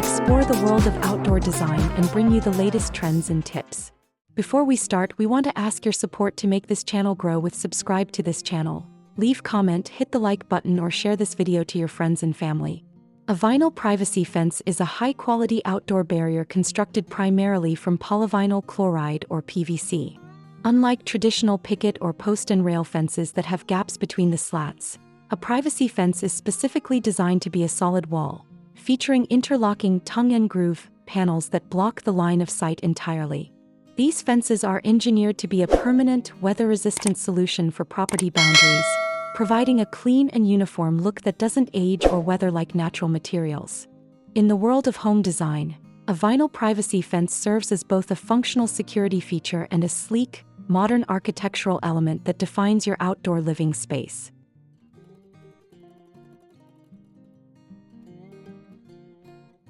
explore the world of outdoor design and bring you the latest trends and tips. Before we start, we want to ask your support to make this channel grow with subscribe to this channel. Leave comment, hit the like button or share this video to your friends and family. A vinyl privacy fence is a high-quality outdoor barrier constructed primarily from polyvinyl chloride or PVC. Unlike traditional picket or post and rail fences that have gaps between the slats, a privacy fence is specifically designed to be a solid wall, featuring interlocking tongue and groove panels that block the line of sight entirely. These fences are engineered to be a permanent, weather-resistant solution for property boundaries, providing a clean and uniform look that doesn't age or weather like natural materials. In the world of home design, a vinyl privacy fence serves as both a functional security feature and a sleek, modern architectural element that defines your outdoor living space.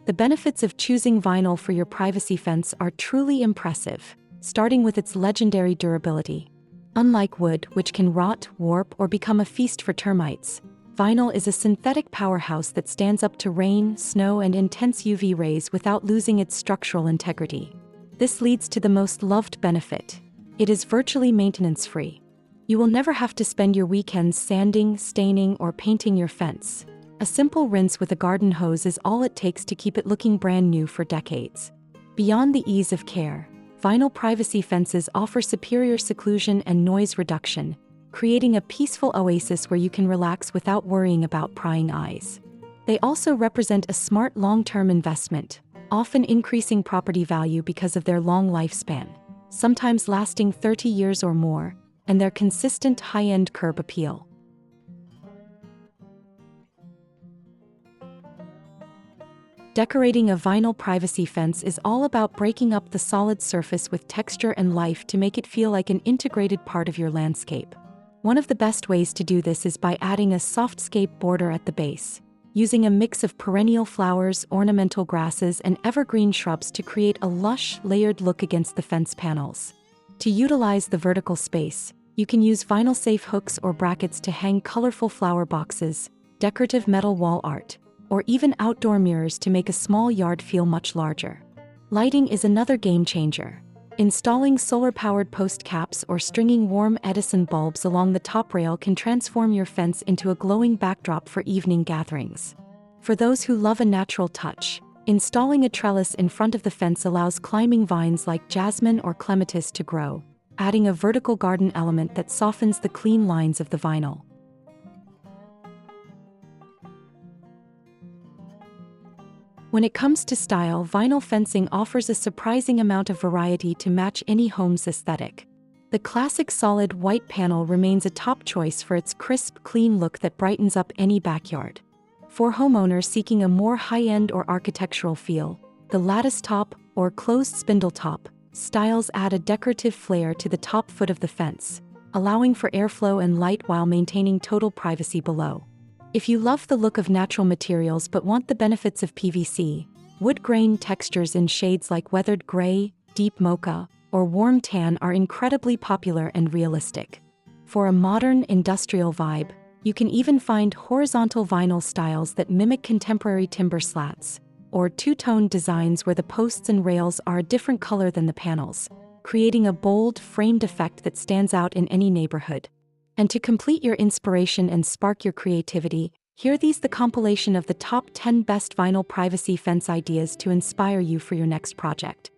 The benefits of choosing vinyl for your privacy fence are truly impressive, starting with its legendary durability. Unlike wood, which can rot, warp, or become a feast for termites, vinyl is a synthetic powerhouse that stands up to rain, snow, and intense UV rays without losing its structural integrity. This leads to the most loved benefit. It is virtually maintenance-free. You will never have to spend your weekends sanding, staining, or painting your fence. A simple rinse with a garden hose is all it takes to keep it looking brand new for decades. Beyond the ease of care, vinyl privacy fences offer superior seclusion and noise reduction, creating a peaceful oasis where you can relax without worrying about prying eyes. They also represent a smart long-term investment, often increasing property value because of their long lifespan, sometimes lasting 30 years or more, and their consistent high-end curb appeal. Decorating a vinyl privacy fence is all about breaking up the solid surface with texture and life to make it feel like an integrated part of your landscape. One of the best ways to do this is by adding a softscape border at the base, using a mix of perennial flowers, ornamental grasses, and evergreen shrubs to create a lush, layered look against the fence panels. To utilize the vertical space, you can use vinyl-safe hooks or brackets to hang colorful flower boxes, decorative metal wall art, or even outdoor mirrors to make a small yard feel much larger. Lighting is another game changer. Installing solar-powered post caps or stringing warm Edison bulbs along the top rail can transform your fence into a glowing backdrop for evening gatherings. For those who love a natural touch, installing a trellis in front of the fence allows climbing vines like jasmine or clematis to grow, adding a vertical garden element that softens the clean lines of the vinyl. When it comes to style, vinyl fencing offers a surprising amount of variety to match any home's aesthetic. The classic solid white panel remains a top choice for its crisp, clean look that brightens up any backyard. For homeowners seeking a more high-end or architectural feel, the lattice top or closed spindle top styles add a decorative flair to the top foot of the fence, allowing for airflow and light while maintaining total privacy below. If you love the look of natural materials but want the benefits of PVC, wood grain textures in shades like weathered gray, deep mocha, or warm tan are incredibly popular and realistic. For a modern, industrial vibe, you can even find horizontal vinyl styles that mimic contemporary timber slats, or two-tone designs where the posts and rails are a different color than the panels, creating a bold, framed effect that stands out in any neighborhood. And to complete your inspiration and spark your creativity, here's the compilation of the top 10 best vinyl privacy fence ideas to inspire you for your next project.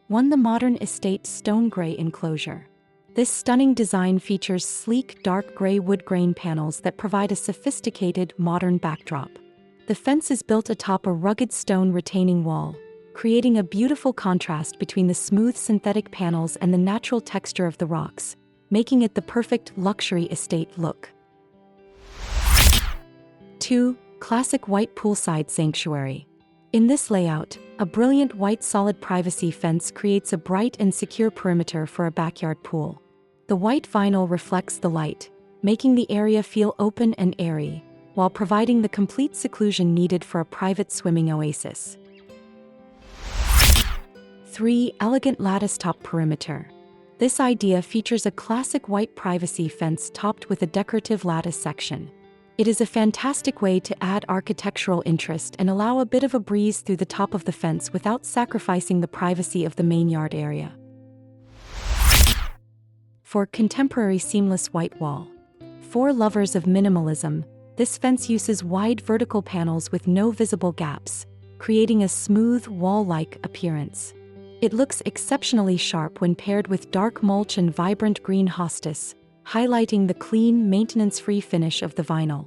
The modern estate stone gray enclosure. This stunning design features sleek, dark gray wood grain panels that provide a sophisticated, modern backdrop. The fence is built atop a rugged stone retaining wall, creating a beautiful contrast between the smooth synthetic panels and the natural texture of the rocks, making it the perfect luxury estate look. 2. Classic white poolside sanctuary. In this layout, a brilliant white solid privacy fence creates a bright and secure perimeter for a backyard pool. The white vinyl reflects the light, making the area feel open and airy, while providing the complete seclusion needed for a private swimming oasis. 3. Elegant lattice top perimeter. This idea features a classic white privacy fence topped with a decorative lattice section. It is a fantastic way to add architectural interest and allow a bit of a breeze through the top of the fence without sacrificing the privacy of the main yard area. 4. Contemporary seamless white wall. For lovers of minimalism, this fence uses wide vertical panels with no visible gaps, creating a smooth, wall-like appearance. It looks exceptionally sharp when paired with dark mulch and vibrant green hostas, highlighting the clean, maintenance-free finish of the vinyl.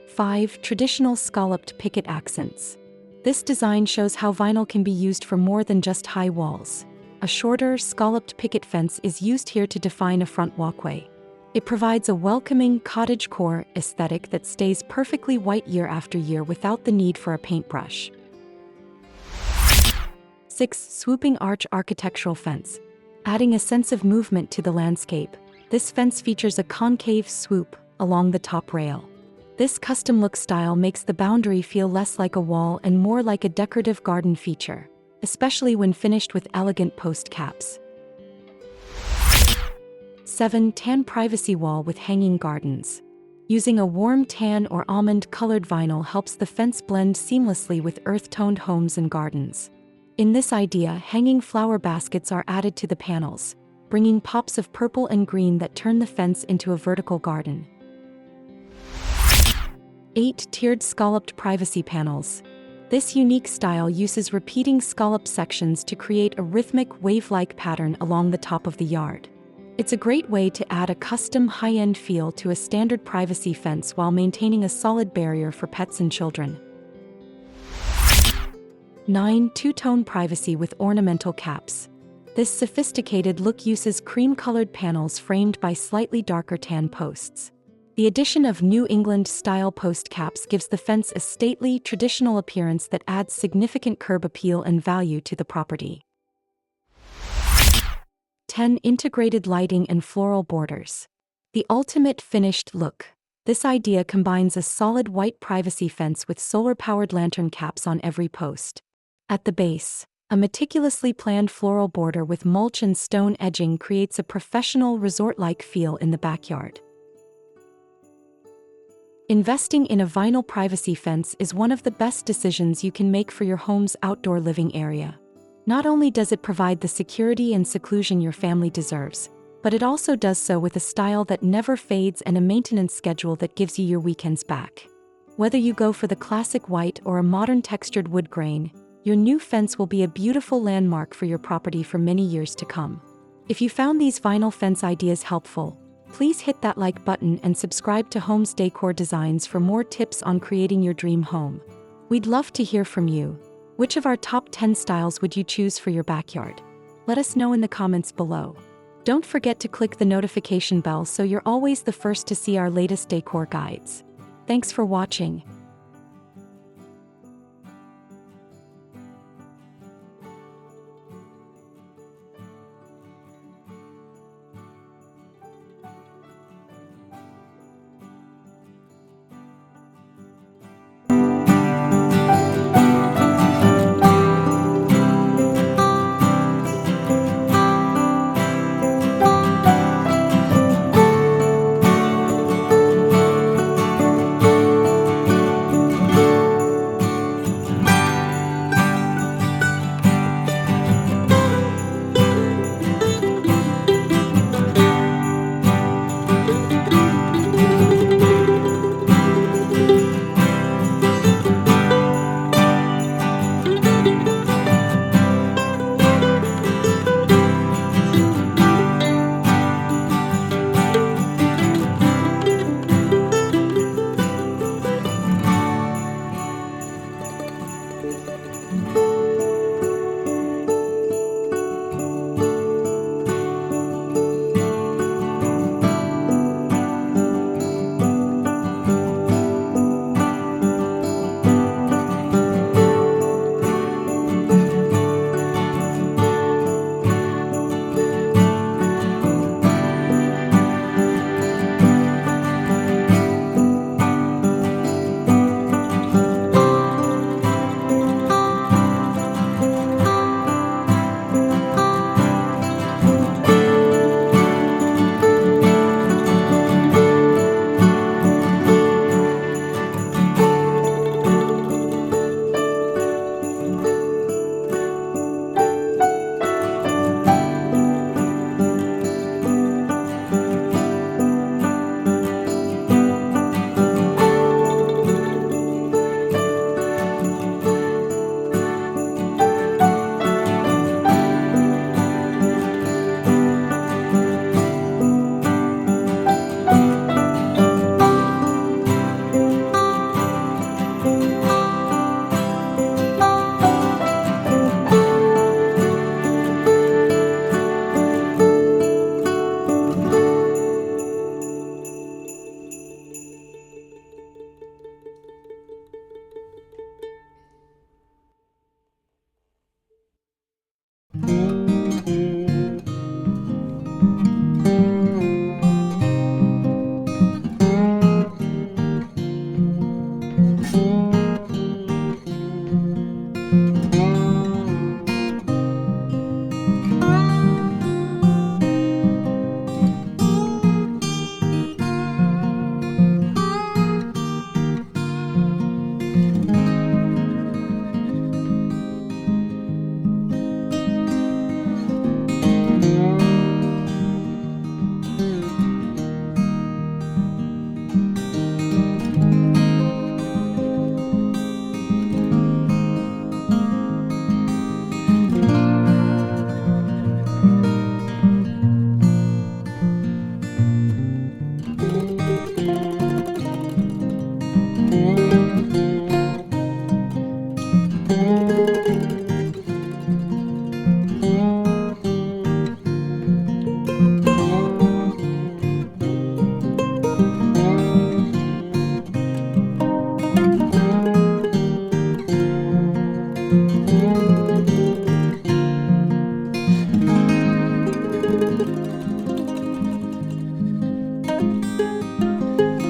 5. Traditional scalloped picket accents. This design shows how vinyl can be used for more than just high walls. A shorter, scalloped picket fence is used here to define a front walkway. It provides a welcoming cottagecore aesthetic that stays perfectly white year after year without the need for a paintbrush. 6. Swooping arch architectural fence. Adding a sense of movement to the landscape, this fence features a concave swoop along the top rail. This custom-look style makes the boundary feel less like a wall and more like a decorative garden feature, especially when finished with elegant post caps. 7. Tan privacy wall with hanging gardens. Using a warm tan or almond-colored vinyl helps the fence blend seamlessly with earth-toned homes and gardens. In this idea, hanging flower baskets are added to the panels, bringing pops of purple and green that turn the fence into a vertical garden. 8. Tiered scalloped privacy panels. This unique style uses repeating scallop sections to create a rhythmic wave-like pattern along the top of the yard. It's a great way to add a custom high-end feel to a standard privacy fence while maintaining a solid barrier for pets and children. 9. Two-tone privacy with ornamental caps. This sophisticated look uses cream-colored panels framed by slightly darker tan posts. The addition of New England-style post caps gives the fence a stately, traditional appearance that adds significant curb appeal and value to the property. 10. Integrated lighting and floral borders. The ultimate finished look. This idea combines a solid white privacy fence with solar-powered lantern caps on every post. At the base, a meticulously planned floral border with mulch and stone edging creates a professional resort-like feel in the backyard. Investing in a vinyl privacy fence is one of the best decisions you can make for your home's outdoor living area. Not only does it provide the security and seclusion your family deserves, but it also does so with a style that never fades and a maintenance schedule that gives you your weekends back. Whether you go for the classic white or a modern textured wood grain, your new fence will be a beautiful landmark for your property for many years to come. If you found these vinyl fence ideas helpful, please hit that like button and subscribe to Homes Decor Designs for more tips on creating your dream home. We'd love to hear from you. Which of our top 10 styles would you choose for your backyard? Let us know in the comments below. Don't forget to click the notification bell so you're always the first to see our latest decor guides. Thanks for watching.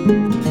you.